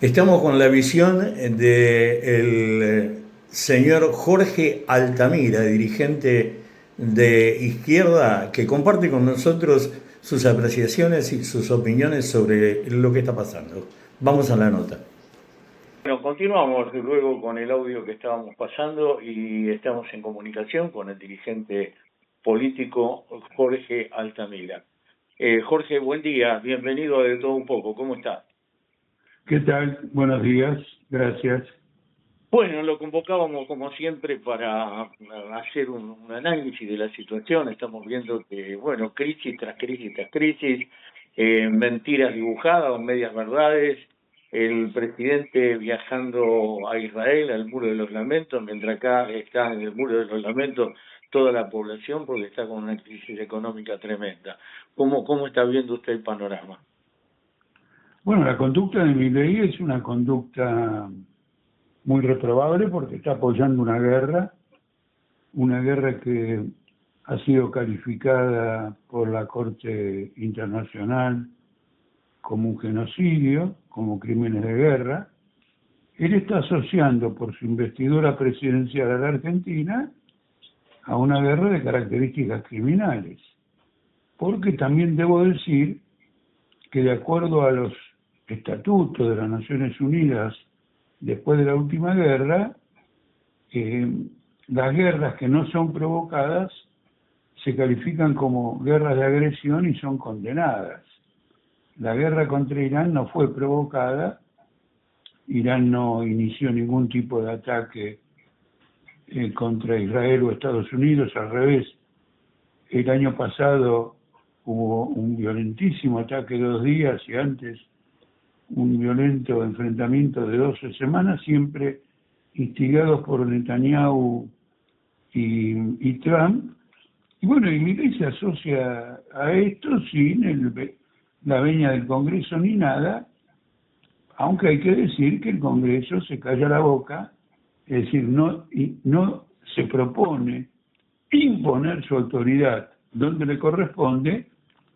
Estamos con la visión del señor Jorge Altamira, dirigente de izquierda, que comparte con nosotros sus apreciaciones y sus opiniones sobre lo que está pasando. Vamos a la nota. Bueno, continuamos luego con el audio que estábamos pasando y estamos en comunicación con el dirigente político Jorge Altamira. Jorge, buen día, bienvenido a De Todo Un Poco, ¿cómo está? ¿Qué tal? Buenos días, gracias. Bueno, lo convocábamos como siempre para hacer un análisis de la situación. Estamos viendo que, bueno, crisis tras crisis tras crisis, mentiras dibujadas o medias verdades, el presidente viajando a Israel, al Muro de los Lamentos, mientras acá está en el Muro de los Lamentos toda la población porque está con una crisis económica tremenda. ¿Cómo está viendo usted el panorama? Bueno, la conducta de Milei es una conducta muy reprobable porque está apoyando una guerra que ha sido calificada por la Corte Internacional como un genocidio, como crímenes de guerra. Él está asociando por su investidura presidencial a la Argentina a una guerra de características criminales. Porque también debo decir que de acuerdo a los estatutos de las Naciones Unidas después de la última guerra, las guerras que no son provocadas se califican como guerras de agresión y son condenadas. La guerra contra Irán no fue provocada, Irán no inició ningún tipo de ataque contra Israel o Estados Unidos, al revés. El año pasado hubo un violentísimo ataque de 2 días y antes un violento enfrentamiento de 12 semanas, siempre instigados por Netanyahu y Trump. Y bueno, y Milei se asocia a esto sin la veña del Congreso ni nada, aunque hay que decir que el Congreso se calla la boca, es decir, no se propone imponer su autoridad donde le corresponde,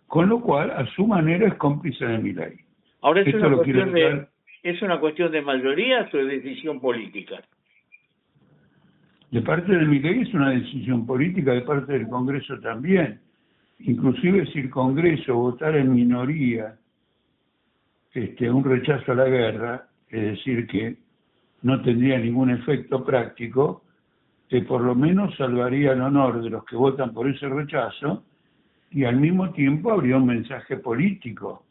con lo cual a su manera es cómplice de Milei. Ahora ¿es una cuestión de mayoría o de decisión política? De parte de Milei es una decisión política, de parte del Congreso también. Inclusive si el Congreso votara en minoría un rechazo a la guerra, es decir, que no tendría ningún efecto práctico, por lo menos salvaría el honor de los que votan por ese rechazo y al mismo tiempo habría un mensaje político.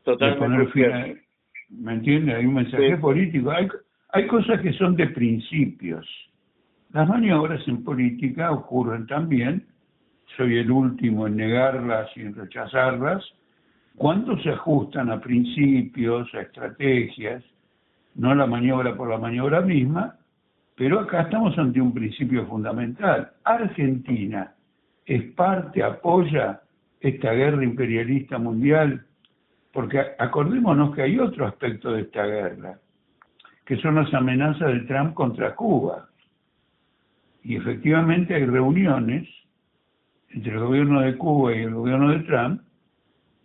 Totalmente. De poner fin a, ¿me entiende? Hay un mensaje político. Hay cosas que son de principios. Las maniobras en política ocurren también, soy el último en negarlas y en rechazarlas, cuando se ajustan a principios, a estrategias, no la maniobra por la maniobra misma, pero acá estamos ante un principio fundamental. Argentina es parte, apoya esta guerra imperialista mundial, porque acordémonos que hay otro aspecto de esta guerra, que son las amenazas de Trump contra Cuba. Y efectivamente hay reuniones entre el gobierno de Cuba y el gobierno de Trump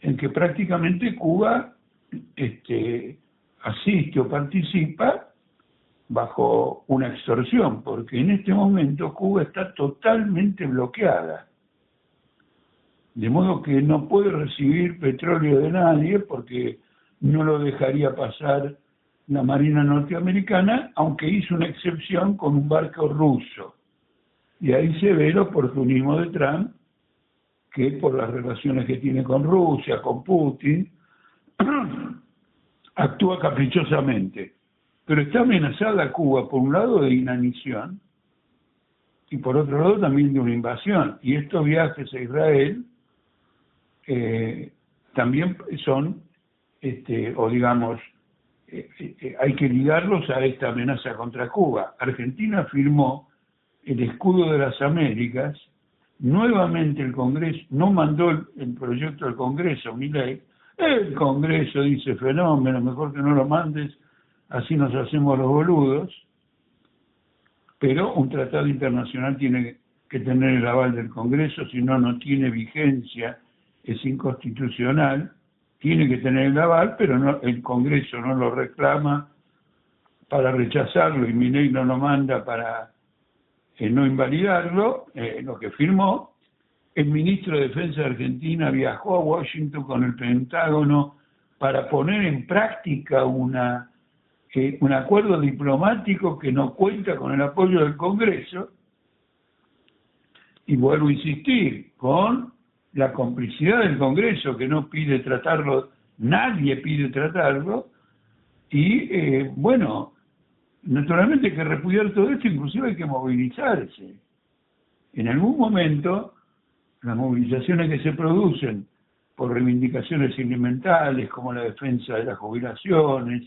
en que prácticamente Cuba asiste o participa bajo una extorsión, porque en este momento Cuba está totalmente bloqueada. De modo que no puede recibir petróleo de nadie porque no lo dejaría pasar la Marina norteamericana, aunque hizo una excepción con un barco ruso. Y ahí se ve el oportunismo de Trump, que por las relaciones que tiene con Rusia, con Putin, actúa caprichosamente. Pero está amenazada Cuba, por un lado, de inanición, y por otro lado también de una invasión. Y estos viajes a Israel también son, hay que ligarlos a esta amenaza contra Cuba. Argentina firmó el escudo de las Américas, nuevamente el Congreso, no mandó el proyecto al Congreso, Milei, el Congreso dice fenómeno, mejor que no lo mandes, así nos hacemos los boludos, pero un tratado internacional tiene que tener el aval del Congreso, si no, no tiene vigencia, es inconstitucional, tiene que tener el aval, pero no, el Congreso no lo reclama, para rechazarlo y Milei no lo manda para no invalidarlo, lo que firmó. El ministro de Defensa de Argentina viajó a Washington con el Pentágono para poner en práctica un acuerdo diplomático que no cuenta con el apoyo del Congreso. Y vuelvo a insistir, con la complicidad del Congreso, que no pide tratarlo, nadie pide tratarlo, y bueno, naturalmente hay que repudiar todo esto, inclusive hay que movilizarse. En algún momento, las movilizaciones que se producen por reivindicaciones elementales, como la defensa de las jubilaciones,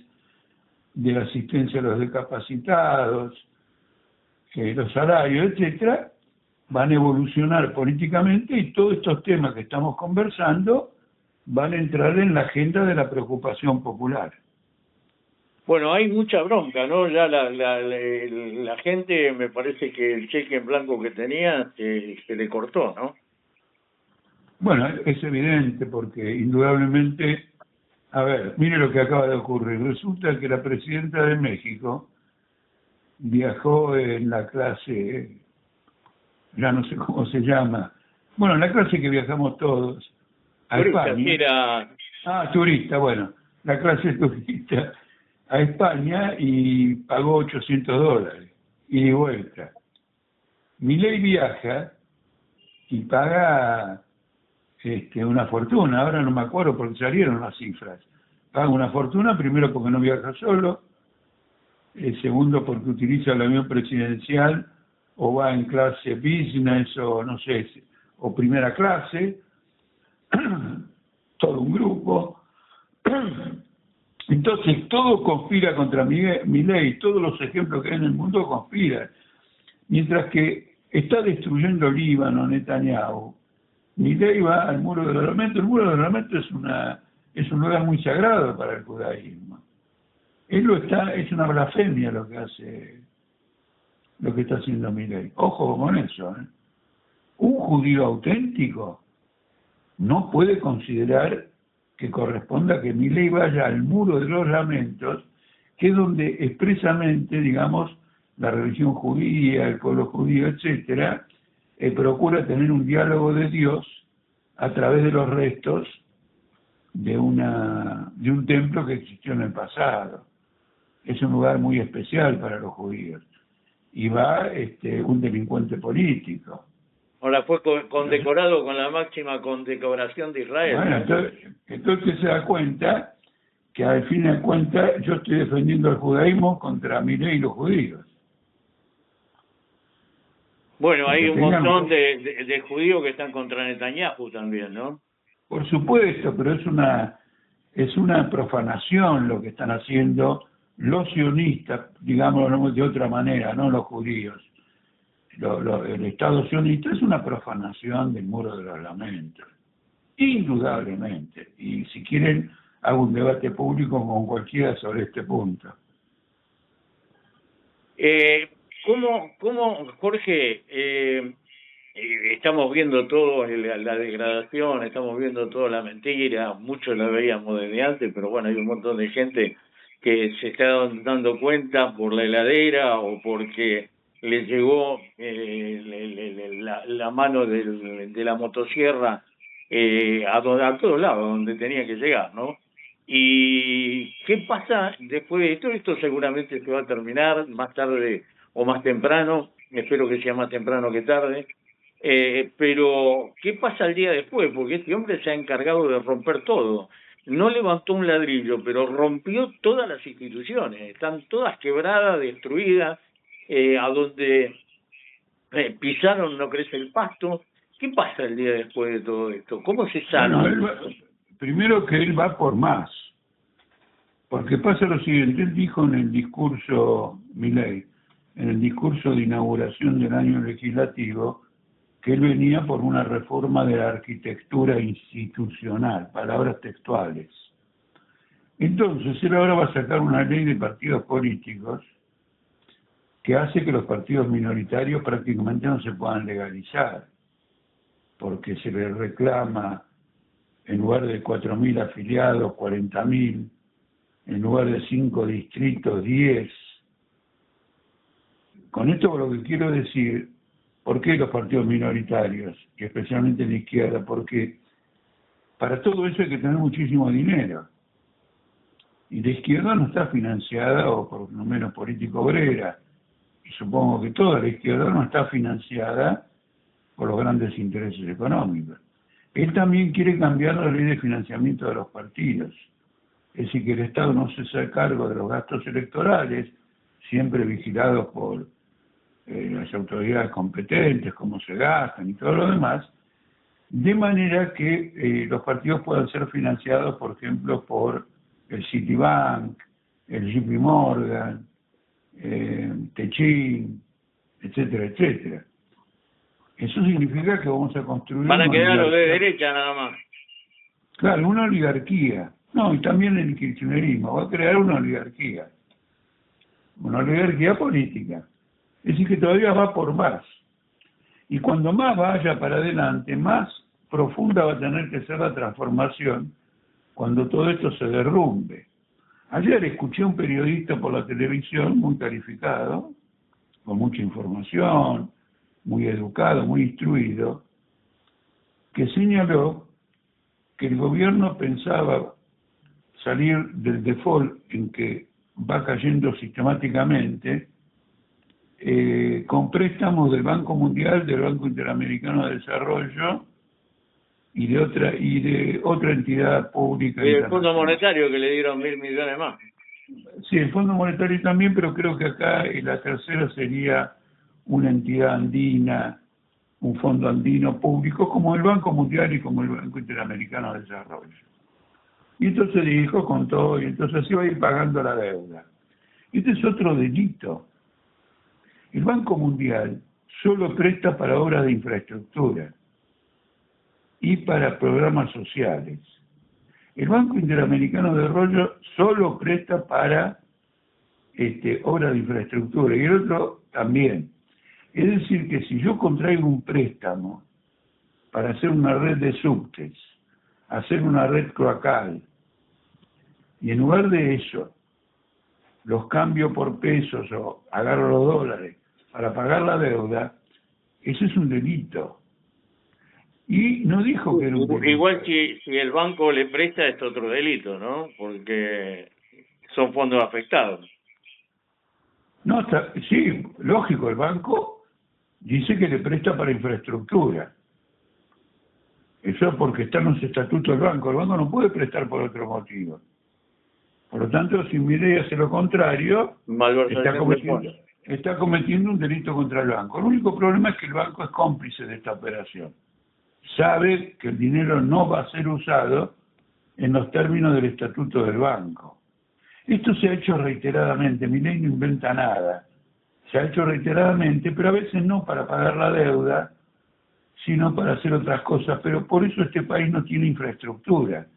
de la asistencia a los discapacitados, los salarios, etcétera, van a evolucionar políticamente y todos estos temas que estamos conversando van a entrar en la agenda de la preocupación popular. Bueno, hay mucha bronca, ¿no? Ya la gente, me parece que el cheque en blanco que tenía se le cortó, ¿no? Bueno, es evidente porque indudablemente, a ver, mire lo que acaba de ocurrir. Resulta que la presidenta de México viajó en la clase, ya no sé cómo se llama, bueno, en la clase que viajamos todos a Turista, España. era... Ah, turista, bueno, la clase turista a España y pagó $800 y de vuelta. Milei viaja y paga una fortuna, ahora no me acuerdo porque salieron las cifras. Paga una fortuna, primero porque no viaja solo, segundo porque utiliza el avión presidencial o va en clase business o no sé, o primera clase, todo un grupo. Entonces todo conspira contra Milei, todos los ejemplos que hay en el mundo conspiran. Mientras que está destruyendo Líbano, Netanyahu, Milei va al Muro de los Lamentos. El Muro de los Lamentos es un lugar muy sagrado para el judaísmo. Es una blasfemia lo que está haciendo Milei. Ojo con eso, ¿eh? Un judío auténtico no puede considerar que corresponda que Milei vaya al Muro de los Lamentos, que es donde expresamente, digamos, la religión judía, el pueblo judío, etcétera, procura tener un diálogo de Dios a través de los restos de un templo que existió en el pasado. Es un lugar muy especial para los judíos. Y va un delincuente político. Ahora fue condecorado con la máxima condecoración de Israel. Bueno, entonces se da cuenta que al fin de cuentas yo estoy defendiendo el judaísmo contra Milei y los judíos. Bueno, hay un montón de judíos que están contra Netanyahu también, ¿no? Por supuesto, pero es una profanación lo que están haciendo los sionistas, digámoslo de otra manera, no los judíos. El Estado sionista es una profanación del Muro de los Lamentos, indudablemente. Y si quieren, hago un debate público con cualquiera sobre este punto. ¿Cómo Jorge, estamos viendo todo la degradación, estamos viendo toda la mentira, muchos la veíamos desde antes, pero bueno, hay un montón de gente que se está dando cuenta por la heladera o porque le llegó la mano de la motosierra a todos lados, donde tenía que llegar, ¿no? ¿Y qué pasa después de esto? Esto seguramente se va a terminar más tarde o más temprano, espero que sea más temprano que tarde, pero ¿qué pasa el día después? Porque este hombre se ha encargado de romper todo. No levantó un ladrillo, pero rompió todas las instituciones, están todas quebradas, destruidas, a donde pisaron no crece el pasto. ¿Qué pasa el día después de todo esto? ¿Cómo se sana? Bueno, primero que él va por más, porque pasa lo siguiente, él dijo en el discurso, Milei, en el discurso de inauguración del año legislativo, que él venía por una reforma de la arquitectura institucional, palabras textuales. Entonces, él ahora va a sacar una ley de partidos políticos que hace que los partidos minoritarios prácticamente no se puedan legalizar, porque se les reclama, en lugar de 4.000 afiliados, 40.000, en lugar de 5 distritos, 10, Con esto lo que quiero decir, ¿por qué los partidos minoritarios, y especialmente la izquierda? Porque para todo eso hay que tener muchísimo dinero. Y la izquierda no está financiada, o por lo menos político obrera, y supongo que toda la izquierda no está financiada por los grandes intereses económicos. Él también quiere cambiar la ley de financiamiento de los partidos. Es decir, que el Estado no se haga cargo de los gastos electorales, siempre vigilados por las autoridades competentes, cómo se gastan y todo lo demás, de manera que los partidos puedan ser financiados, por ejemplo, por el Citibank, el JP Morgan, Techin, etcétera, etcétera. Eso significa que vamos a construir Van a una quedar los de oligarquía. derecha nada más. Claro, una oligarquía. No, y también el kirchnerismo va a crear una oligarquía política. Es decir, que todavía va por más. Y cuando más vaya para adelante, más profunda va a tener que ser la transformación cuando todo esto se derrumbe. Ayer escuché a un periodista por la televisión muy calificado, con mucha información, muy educado, muy instruido, que señaló que el gobierno pensaba salir del default en que va cayendo sistemáticamente con préstamos del Banco Mundial, del Banco Interamericano de Desarrollo y de otra entidad pública Y el Fondo internacional. Monetario que le dieron 1.000 millones más. Sí, el Fondo Monetario también, pero creo que acá la tercera sería una entidad andina, un fondo andino público, como el Banco Mundial y como el Banco Interamericano de Desarrollo. Y entonces dijo, contó, y entonces se va a ir pagando la deuda. Este es otro delito. El Banco Mundial solo presta para obras de infraestructura y para programas sociales. El Banco Interamericano de Desarrollo solo presta para obras de infraestructura y el otro también. Es decir, que si yo contraigo un préstamo para hacer una red de subtes, hacer una red cloacal, y en lugar de eso los cambio por pesos o agarro los dólares para pagar la deuda, eso es un delito. Y no dijo que era un delito. Igual si el banco le presta es otro delito, ¿no? Porque son fondos afectados. No, sí, lógico, el banco dice que le presta para infraestructura. Eso porque está en los estatutos del banco. El banco no puede prestar por otro motivo. Por lo tanto, si Milei hace lo contrario, está cometiendo un delito contra el banco. El único problema es que el banco es cómplice de esta operación. Sabe que el dinero no va a ser usado en los términos del estatuto del banco. Esto se ha hecho reiteradamente, Milei no inventa nada. Se ha hecho reiteradamente, pero a veces no para pagar la deuda, sino para hacer otras cosas. Pero por eso este país no tiene infraestructura.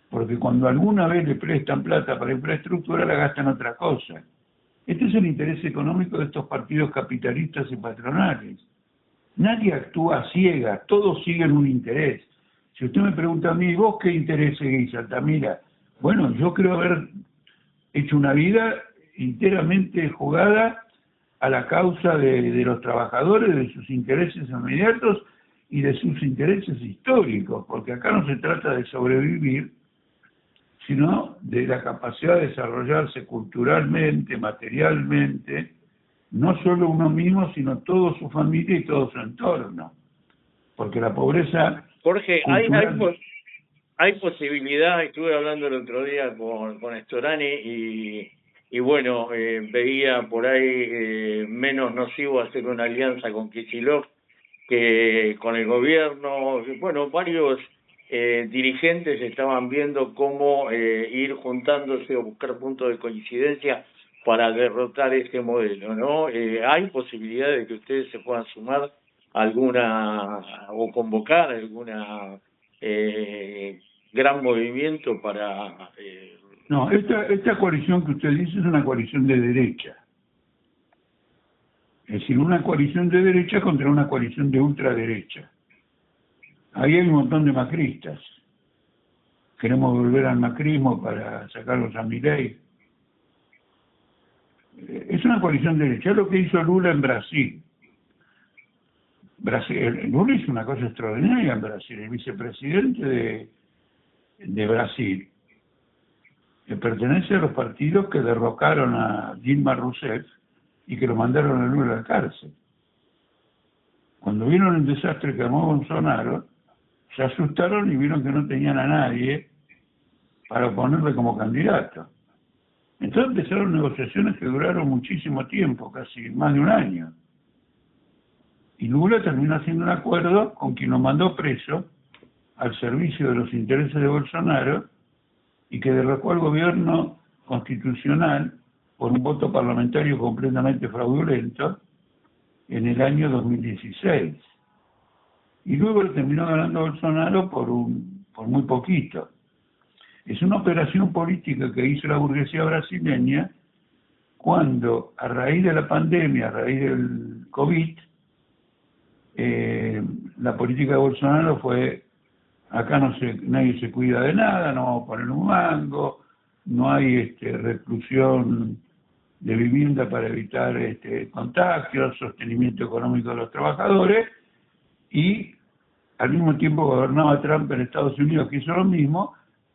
Porque cuando alguna vez le prestan plata para infraestructura, la gastan en otra cosa. Este es el interés económico de estos partidos capitalistas y patronales. Nadie actúa a ciegas, todos siguen un interés. Si usted me pregunta a mí, ¿vos qué interés seguís, Altamira? Bueno, yo creo haber hecho una vida enteramente jugada a la causa de los trabajadores, de sus intereses inmediatos y de sus intereses históricos, porque acá no se trata de sobrevivir, sino de la capacidad de desarrollarse culturalmente, materialmente, no solo uno mismo, sino toda su familia y todo su entorno. Porque la pobreza... Jorge, hay posibilidad, estuve hablando el otro día con Storani y bueno, veía por ahí menos nocivo hacer una alianza con Kicillof que con el gobierno. Bueno, varios dirigentes estaban viendo cómo ir juntándose o buscar puntos de coincidencia para derrotar ese modelo, ¿no? ¿Hay posibilidad de que ustedes se puedan sumar a alguna o convocar alguna gran movimiento para... No, esta coalición que usted dice es una coalición de derecha. Es decir, una coalición de derecha contra una coalición de ultraderecha. Ahí hay un montón de macristas. Queremos volver al macrismo para sacarlos a Milei. Es una coalición de derecha. Es lo que hizo Lula en Brasil. Lula hizo una cosa extraordinaria en Brasil. El vicepresidente de Brasil que pertenece a los partidos que derrocaron a Dilma Rousseff y que lo mandaron a Lula a la cárcel. Cuando vieron el desastre que armó Bolsonaro, se asustaron y vieron que no tenían a nadie para ponerle como candidato. Entonces empezaron negociaciones que duraron muchísimo tiempo, casi más de un año. Y Lula terminó haciendo un acuerdo con quien lo mandó preso al servicio de los intereses de Bolsonaro y que derrocó al gobierno constitucional por un voto parlamentario completamente fraudulento en el año 2016. Y luego lo terminó ganando Bolsonaro por muy poquito. Es una operación política que hizo la burguesía brasileña cuando, a raíz de la pandemia, a raíz del COVID, la política de Bolsonaro fue: acá nadie se cuida de nada, no vamos a poner un mango, no hay reclusión de vivienda para evitar contagios, sostenimiento económico de los trabajadores, y al mismo tiempo gobernaba Trump en Estados Unidos, que hizo lo mismo,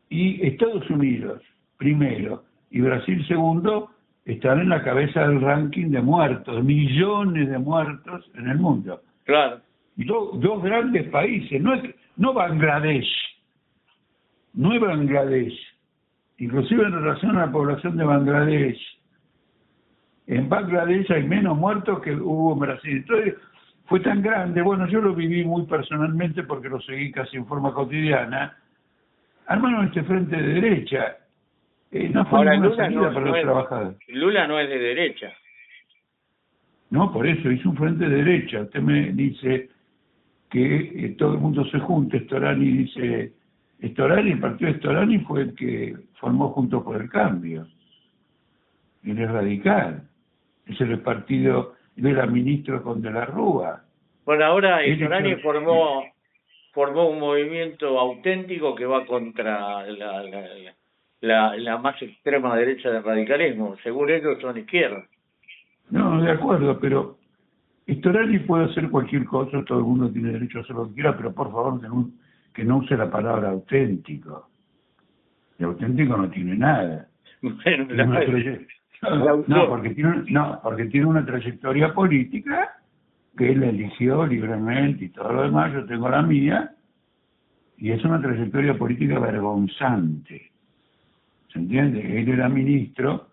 y Estados Unidos primero y Brasil segundo están en la cabeza del ranking de muertos, millones de muertos en el mundo. Claro. Dos grandes países, no Bangladesh, no es Bangladesh, inclusive en relación a la población de Bangladesh. En Bangladesh hay menos muertos que hubo en Brasil. Entonces fue tan grande, bueno, yo lo viví muy personalmente porque lo seguí casi en forma cotidiana. Armaron este frente de derecha, no fue Ahora, ninguna Lula salida para los trabajadores. Lula no es de derecha. No, por eso hizo un frente de derecha. Usted me dice que todo el mundo se junte. Storani dice, el partido de Storani fue el que formó Juntos por el Cambio. Él es radical. Es el partido, él era ministro con De la Rúa. Bueno, ahora Storani formó un movimiento auténtico que va contra la más extrema derecha del radicalismo. Según ellos son izquierdas. No, de acuerdo, pero Storani puede hacer cualquier cosa, todo el mundo tiene derecho a hacer lo que quiera, pero por favor que no use la palabra auténtico. El auténtico no tiene nada. Bueno, porque tiene una trayectoria política que él eligió libremente y todo lo demás. Yo tengo la mía, y es una trayectoria política vergonzante. ¿Se entiende? Él era ministro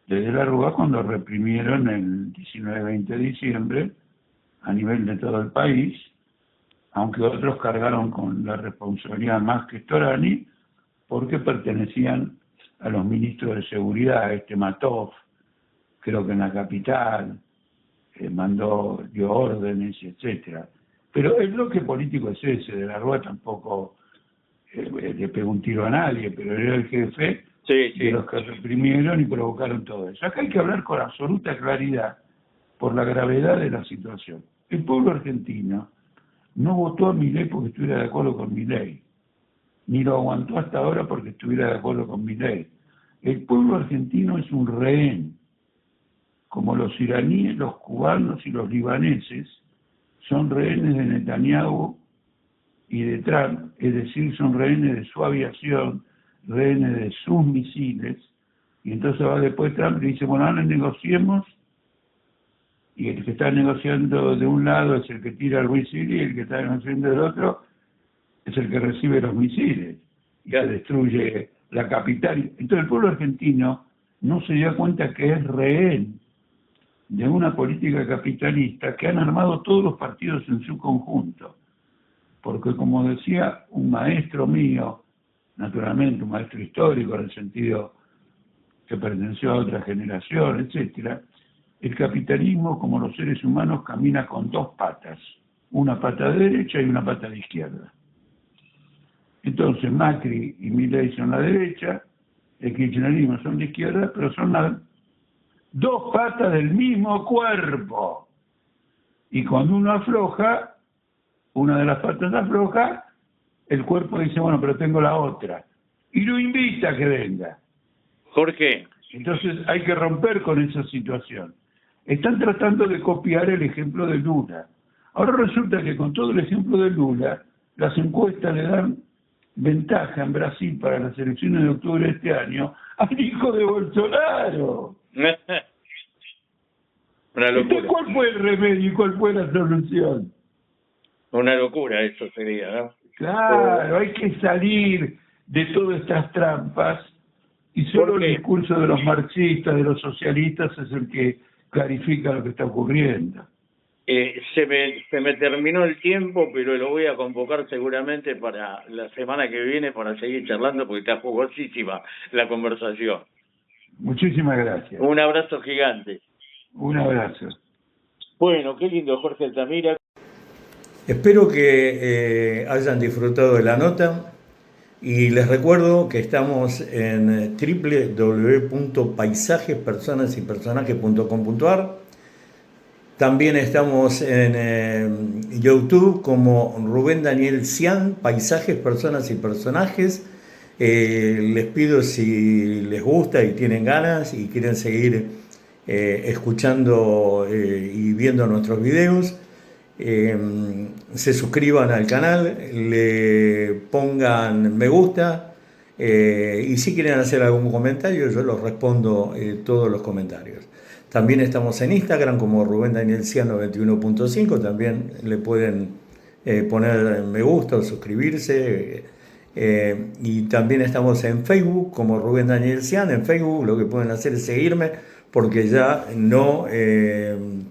de la Rúa cuando reprimieron el 19-20 de diciembre a nivel de todo el país, aunque otros cargaron con la responsabilidad más que Storani, porque pertenecían a los ministros de seguridad. Matov, creo que en la capital, dio órdenes, etcétera. Pero el bloque político es ese. De la Rúa tampoco le pegó un tiro a nadie, pero era el jefe de los que reprimieron y provocaron todo eso. Acá hay que hablar con absoluta claridad por la gravedad de la situación. El pueblo argentino no votó a Milei porque estuviera de acuerdo con Milei, ni lo aguantó hasta ahora porque estuviera de acuerdo con Milei. El pueblo argentino es un rehén, como los iraníes, los cubanos y los libaneses son rehenes de Netanyahu y de Trump, es decir, son rehenes de su aviación, rehenes de sus misiles, y entonces va después Trump y dice, bueno, ahora negociemos, y el que está negociando de un lado es el que tira el misil, y el que está negociando del otro es el que recibe los misiles, y se destruye la capital. Entonces el pueblo argentino no se da cuenta que es rehén de una política capitalista que han armado todos los partidos en su conjunto. Porque, como decía un maestro mío, naturalmente un maestro histórico en el sentido que perteneció a otra generación, etcétera, el capitalismo, como los seres humanos, camina con dos patas, una pata de derecha y una pata de izquierda. Entonces Macri y Milei son la derecha, el kirchnerismo son de izquierda, pero son las dos patas del mismo cuerpo. Y cuando uno afloja, una de las patas afloja, el cuerpo dice, bueno, pero tengo la otra. Y lo invita a que venga. Jorge, Entonces hay que romper con esa situación. Están tratando de copiar el ejemplo de Lula. Ahora resulta que con todo el ejemplo de Lula, las encuestas le dan ventaja en Brasil para las elecciones de octubre de este año al hijo de Bolsonaro. Una Entonces, locura. ¿cuál fue el remedio y cuál fue la solución? Una locura eso sería, ¿no? Claro, hay que salir de todas estas trampas y solo el discurso de los marxistas, de los socialistas es el que clarifica lo que está ocurriendo. Se me terminó el tiempo, pero lo voy a convocar seguramente para la semana que viene para seguir charlando porque está jugosísima la conversación. Muchísimas gracias. Un abrazo gigante. Un abrazo. Bueno, qué lindo Jorge Altamira. Espero que hayan disfrutado de la nota y les recuerdo que estamos en www.paisajespersonasypersonajes.com.ar. También estamos en YouTube como Rubén Daniel Cian, Paisajes, Personas y Personajes. Les pido si les gusta y tienen ganas y quieren seguir escuchando y viendo nuestros videos, se suscriban al canal, le pongan me gusta y si quieren hacer algún comentario yo los respondo todos los comentarios. También estamos en Instagram como Rubén Daniel Cian 91.5, también le pueden poner me gusta o suscribirse. Y también estamos en Facebook como Rubén Daniel Cian. En Facebook lo que pueden hacer es seguirme porque ya no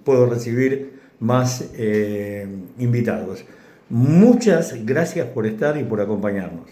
puedo recibir más invitados. Muchas gracias por estar y por acompañarnos.